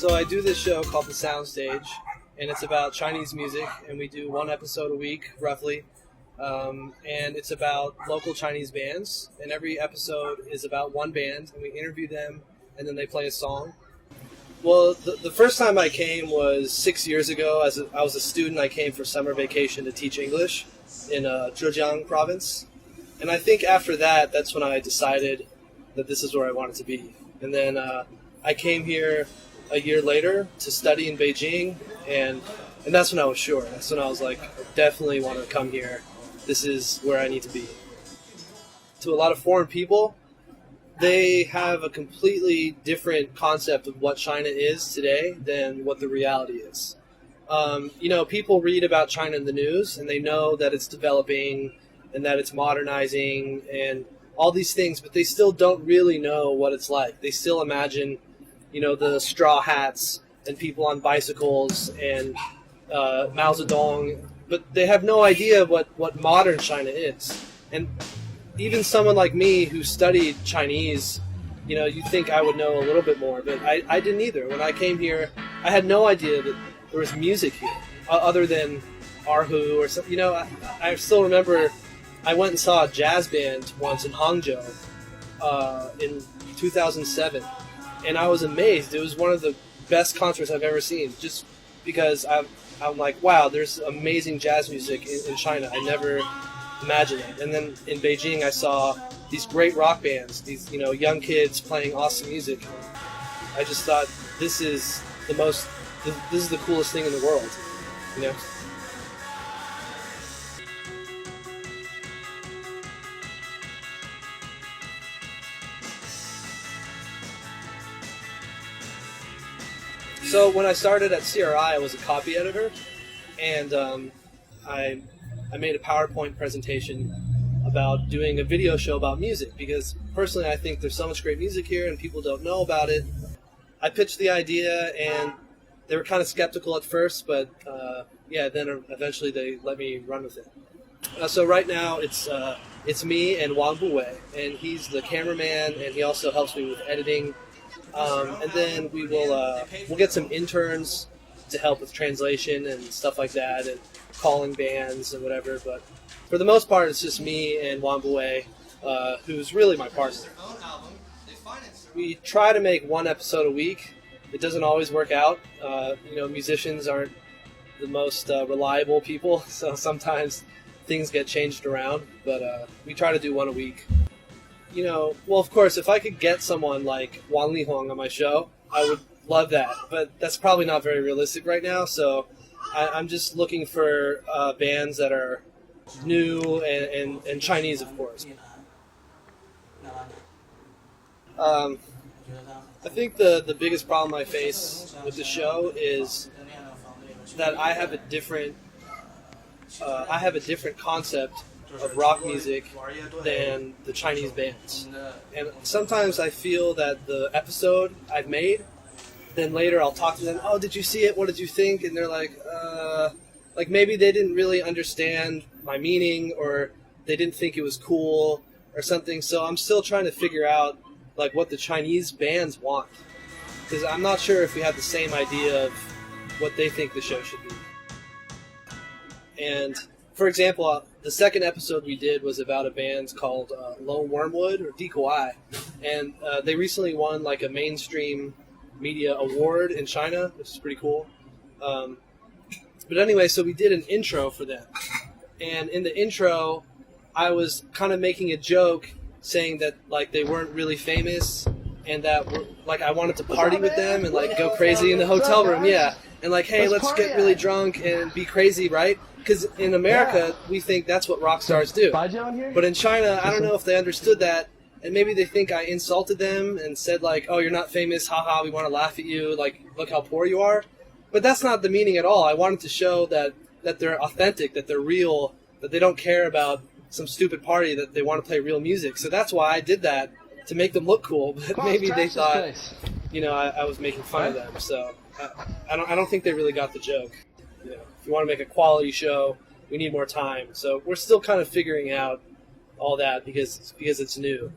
So I do this show called The Soundstage, and it's about Chinese music, and we do one episode a week, roughly. And it's about local Chinese bands, and every episode is about one band, and we interview them, and then they play a song. Well, the first time I came was 6 years ago. I was a student. I came for summer vacation to teach English in Zhejiang province. And I think after that, that's when I decided that this is where I wanted to be. And then I came here a year later to study in Beijing, and that's when I was sure. That's when I was like, I definitely want to come here. This is where I need to be. To a lot of foreign people, they have a completely different concept of what China is today than what the reality is. People read about China in the news, and they know that it's developing and that it's modernizing and all these things, but they still don't really know what it's like. They still imagine the straw hats and people on bicycles and Mao Zedong, but they have no idea what modern China is. And even someone like me who studied Chinese, you'd think I would know a little bit more, but I didn't either. When I came here, I had no idea that there was music here, other than Erhu or something. I still remember I went and saw a jazz band once in Hangzhou in 2007. And I was amazed. It was one of the best concerts I've ever seen, just because I'm like, wow, there's amazing jazz music in China. I never imagined it. And then in Beijing, I saw these great rock bands, these young kids playing awesome music. I just thought, this is the coolest thing in the world, So when I started at CRI, I was a copy editor, and I made a PowerPoint presentation about doing a video show about music, because personally I think there's so much great music here and people don't know about it. I pitched the idea, and they were kind of skeptical at first, but then eventually they let me run with it. So right now it's me and Wang Buwei, and he's the cameraman, and he also helps me with editing. And then we'll get some interns to help with translation and stuff like that, and calling bands and whatever. But for the most part, it's just me and Wang Buwei, who's really my partner. We try to make one episode a week. It doesn't always work out. Musicians aren't the most reliable people, so sometimes things get changed around. But we try to do one a week. Well, of course, if I could get someone like Wang Lihuang on my show, I would love that. But that's probably not very realistic right now, so I'm just looking for bands that are new and Chinese, of course. I think the biggest problem I face with the show is that I have a different concept of rock music than the Chinese bands. And sometimes I feel that the episode I've made, then later I'll talk to them, oh, did you see it? What did you think? And they're like maybe they didn't really understand my meaning, or they didn't think it was cool or something. So I'm still trying to figure out what the Chinese bands want, because I'm not sure if we have the same idea of what they think the show should be. And for example, the second episode we did was about a band called Lone Wormwood, or Dikuai, and they recently won a mainstream media award in China, which is pretty cool. But anyway, so we did an intro for them, and in the intro, I was kind of making a joke saying that they weren't really famous, and that I wanted to party with them and go crazy in the hotel room, yeah, and hey, let's get really drunk and be crazy, right? Because in America, we think that's what rock stars do. But in China, I don't know if they understood that, and maybe they think I insulted them and said oh, you're not famous, haha, we want to laugh at you, look how poor you are. But that's not the meaning at all. I wanted to show that they're authentic, that they're real, that they don't care about some stupid party, that they want to play real music. So that's why I did that, to make them look cool. But maybe they thought, I was making fun of them. So I don't think they really got the joke. If you want to make a quality show, we need more time. So we're still kind of figuring out all that because it's new.